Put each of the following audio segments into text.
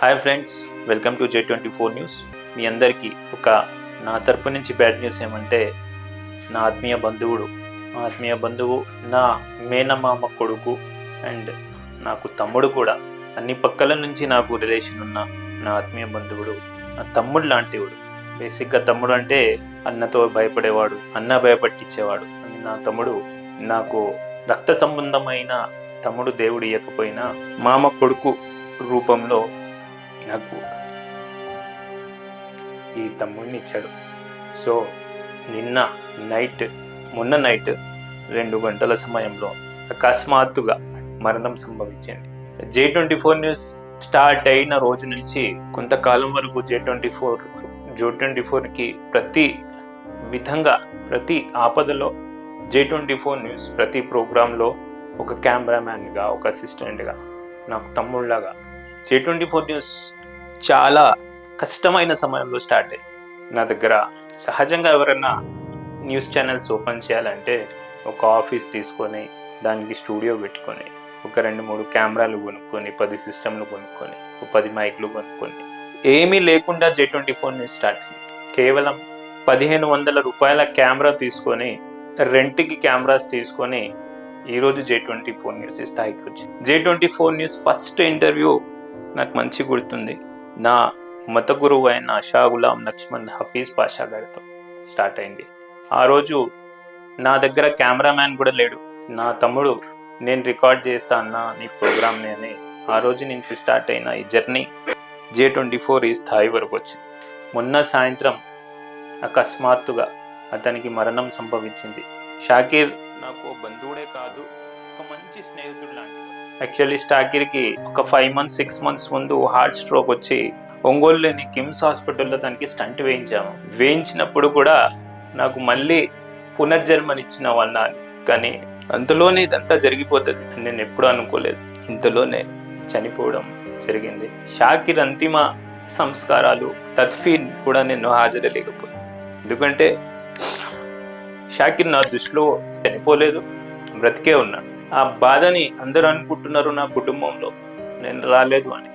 Hi friends, welcome to J24 news. మీ అందరికీ నా తరపు నుంచి బ్యాడ్ న్యూస్ ఏమంటే, నా ఆత్మీయ బంధువు నా మేనమామ కొడుకు అండ్ నాకు తమ్ముడు కూడా, అన్ని పక్కల నుంచి నాకు రిలేషన్ ఉన్న నా ఆత్మీయ బంధువుడు, నా తమ్ముడు లాంటివాడు. బేసిక్గా తమ్ముడు అంటే అన్నతో భయపడేవాడు, అన్న భయపట్టించేవాడు అని నా తమ్ముడు. నాకు రక్త సంబంధమైన తమ్ముడు దేవుడు ఇవ్వకపోయినా మామ కొడుకు రూపంలో నాకు ఈ తమ్ముడిని ఇచ్చాడు. సో మొన్న నైట్ 2 గంటల సమయంలో అకస్మాత్తుగా మరణం సంభవించింది. J24 న్యూస్ స్టార్ట్ అయిన రోజు నుంచి కొంతకాలం వరకు J24కి ప్రతి విధంగా, ప్రతి ఆపదలో J24 న్యూస్ ప్రతి ప్రోగ్రాంలో ఒక కెమెరామ్యాన్గా, ఒక అసిస్టెంట్గా, నాకు తమ్ముళ్ళగా J24 న్యూస్ చాలా కష్టమైన సమయంలో స్టార్ట్ అయ్యి, నా దగ్గర సహజంగా ఎవరైనా న్యూస్ ఛానల్స్ ఓపెన్ చేయాలంటే ఒక ఆఫీస్ తీసుకొని, దానికి స్టూడియో పెట్టుకొని, ఒక 2-3 కెమెరాలు కొనుక్కొని, 10 సిస్టమ్లు కొనుక్కొని, 10 మైక్లు కొనుక్కొని, ఏమీ లేకుండా J24 న్యూస్ స్టార్ట్ అయ్యింది. కేవలం 1500 రూపాయల కెమెరా తీసుకొని, రెంట్కి కెమెరాస్ తీసుకొని ఈరోజు J24 న్యూస్ స్థాయికి వచ్చింది. J24 న్యూస్ ఫస్ట్ ఇంటర్వ్యూ నాకు మంచి గుర్తుంది. నా మత గురువు అయిన షా గులాం లక్ష్మణ్ హఫీజ్ పాషా గారితో స్టార్ట్ అయింది. ఆ రోజు నా దగ్గర కెమెరామ్యాన్ కూడా లేడు. నా తమ్ముడు, నేను రికార్డ్ చేస్తా అన్నా నీ ప్రోగ్రామ్ని అని ఆ రోజు నుంచి స్టార్ట్ అయిన ఈ జర్నీ J24 ఈ స్థాయి వరకు వచ్చింది. మొన్న సాయంత్రం అకస్మాత్తుగా అతనికి మరణం సంభవించింది. షాకీర్ నాకు బంధువుడే కాదు, ఒక మంచి స్నేహితుడు లాంటి. యాక్చువల్లీ షాకీర్కి ఒక 5 months 6 months ముందు హార్ట్ స్ట్రోక్ వచ్చి ఒంగోలులోని కిమ్స్ హాస్పిటల్లో దానికి స్టంట్ వేయించినప్పుడు కూడా నాకు మళ్ళీ పునర్జన్మనిచ్చిన వల్ల, కానీ అంతలోనే ఇదంతా జరిగిపోతుంది నేను ఎప్పుడూ అనుకోలేదు. ఇంతలోనే చనిపోవడం జరిగింది. షాకీర్ అంతిమ సంస్కారాలు, తద్ఫీన్ కూడా నేను హాజరలేకపోయాను. ఎందుకంటే షాకీర్ నా దృష్టిలో చనిపోలేదు, బ్రతికే ఉన్నాడు. ఆ బాధని అందరూ అనుకుంటున్నారు నా కుటుంబంలో నేను రాలేదు అని,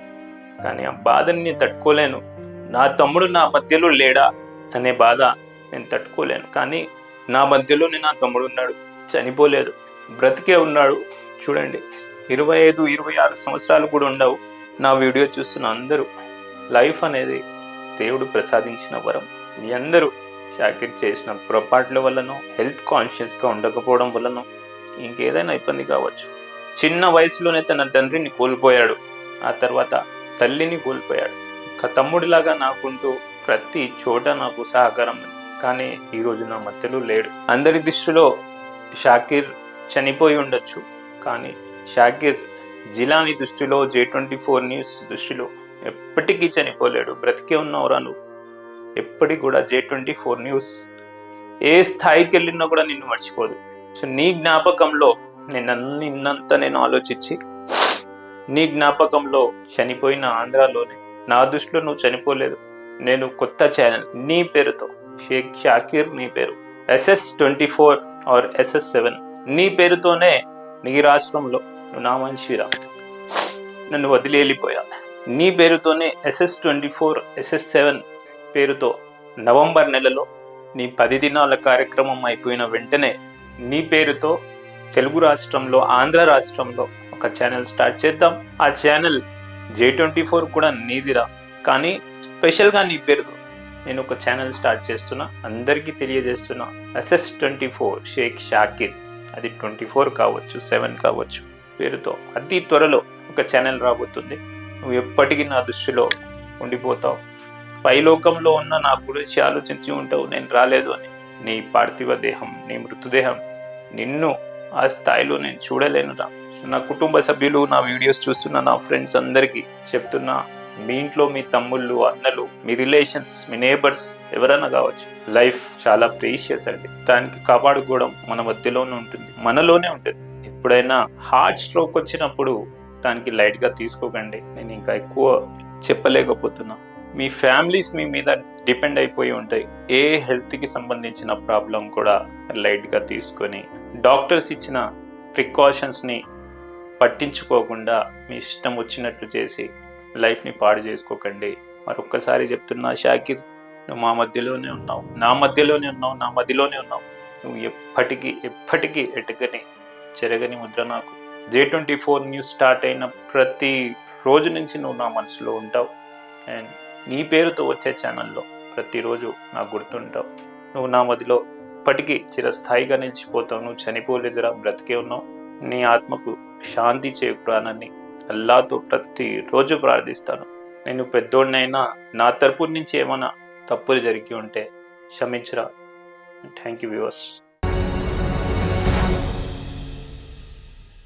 కానీ ఆ బాధని నేను తట్టుకోలేను. నా తమ్ముడు నా మధ్యలో లేడా అనే బాధ నేను తట్టుకోలేను. కానీ నా మధ్యలోనే నా తమ్ముడు ఉన్నాడు, చనిపోలేదు, బ్రతికే ఉన్నాడు. చూడండి, 25-26 సంవత్సరాలు కూడా ఉండవు నా వీడియో చూస్తున్న అందరూ. లైఫ్ అనేది దేవుడు ప్రసాదించిన వరం. మీ అందరూ షాకీర్ చేసిన పొరపాట్ల వల్లనో, హెల్త్ కాన్షియస్గా ఉండకపోవడం వల్లనో, ఇంకేదైనా ఇబ్బంది కావచ్చు. చిన్న వయసులోనే తన తండ్రిని కోల్పోయాడు, ఆ తర్వాత తల్లిని కోల్పోయాడు. ఒక తమ్ముడిలాగా నాకుంటూ ప్రతి చోట నాకు సహకారం, కానీ ఈరోజు నా మధ్యలో లేడు. అందరి దృష్టిలో షాకీర్ చనిపోయి ఉండొచ్చు, కానీ షాకీర్ జిలాని దృష్టిలో, J24 న్యూస్ దృష్టిలో ఎప్పటికీ చనిపోలేడు, బ్రతికే ఉన్నవరా నువ్వు. ఎప్పటికీ కూడా J24 న్యూస్ ఏ స్థాయికి వెళ్ళినా కూడా నిన్ను మర్చిపోదు. సో నీ జ్ఞాపకంలో నేను ఆలోచించి, నీ జ్ఞాపకంలో చనిపోయిన ఆంధ్రాలోనే నా దృష్టిలో నువ్వు చనిపోలేదు. నేను కొత్త ఛానల్ నీ పేరుతో, షేక్ షాకీర్ నీ పేరు, SS24 ఆర్ SS7 నీ పేరుతోనే, నీ రాష్ట్రంలో నువ్వు నా మనిషిరా, నన్ను వదిలి వెళ్ళిపోయా. నీ పేరుతోనే SS24 SS7 పేరుతో నవంబర్ నెలలో నీ 10 దినాల కార్యక్రమం అయిపోయిన వెంటనే నీ పేరుతో తెలుగు రాష్ట్రంలో, ఆంధ్ర రాష్ట్రంలో ఒక ఛానల్ స్టార్ట్ చేద్దాం. ఆ ఛానల్ J24 కూడా నీదిరా, కానీ స్పెషల్గా నీ పేరుతో నేను ఒక ఛానల్ స్టార్ట్ చేస్తున్నా, అందరికీ తెలియజేస్తున్నా. SS24 షేక్ షాకీర్, అది 24 కావచ్చు, 7 కావచ్చు పేరుతో అతి త్వరలో ఒక ఛానల్ రాబోతుంది. నువ్వు ఎప్పటికీ నా దృష్టిలో ఉండిపోతావు. పైలోకంలో ఉన్న నా గురించి ఆలోచించి ఉంటావు నేను రాలేదు అని. నీ పార్థివ దేహం, నీ మృతదేహం, నిన్ను ఆ స్థాయిలో నేను చూడలేనురా. నా కుటుంబ సభ్యులు, నా వీడియోస్ చూస్తున్న నా ఫ్రెండ్స్ అందరికీ చెప్తున్నా, మీ ఇంట్లో మీ తమ్ముళ్ళు, అన్నలు, మీ రిలేషన్స్, మీ నేబర్స్ ఎవరైనా కావచ్చు, లైఫ్ చాలా ప్రీషియస్ అండి. దానికి కాపాడుకోవడం మన మధ్యలోనే ఉంటుంది, మనలోనే ఉంటుంది. ఎప్పుడైనా హార్ట్ స్ట్రోక్ వచ్చినప్పుడు దానికి లైట్గా తీసుకోకండి. నేను ఇంకా ఎక్కువ చెప్పలేకపోతున్నా. మీ ఫ్యామిలీస్ మీ మీద డిపెండ్ అయిపోయి ఉంటాయి. ఏ హెల్త్కి సంబంధించిన ప్రాబ్లం కూడా లైట్గా తీసుకొని, డాక్టర్స్ ఇచ్చిన ప్రికాషన్స్ని పట్టించుకోకుండా మీ ఇష్టం వచ్చినట్లు చేసి లైఫ్ని పాడు చేసుకోకండి. మరొక్కసారి చెప్తున్నా, షాకిర్, నువ్వు మా మధ్యలోనే ఉన్నావు, నా మధ్యలోనే ఉన్నావు, నా మధ్యలోనే ఉన్నావు. నువ్వు ఎప్పటికీ ఎటుకని చెరగని ముద్ర నాకు. J24 న్యూస్ స్టార్ట్ అయిన ప్రతి రోజు నుంచి నువ్వు నా మనసులో ఉంటావు. అండ్ నీ పేరుతో వచ్చే ఛానల్లో ప్రతిరోజు నాకు గుర్తుంటావు. నువ్వు నా మదిలో ఇప్పటికీ చిరస్థాయిగా నిలిచిపోతావు. నువ్వు చనిపోలేదురా, బ్రతికే ఉన్నావు. నీ ఆత్మకు శాంతి చేకూరానని అల్లాతో ప్రతిరోజు ప్రార్థిస్తాను. నేను పెద్దోడినైనా నా తరపు నుంచి ఏమైనా తప్పులు జరిగి ఉంటే క్షమించరా. Thank you viewers.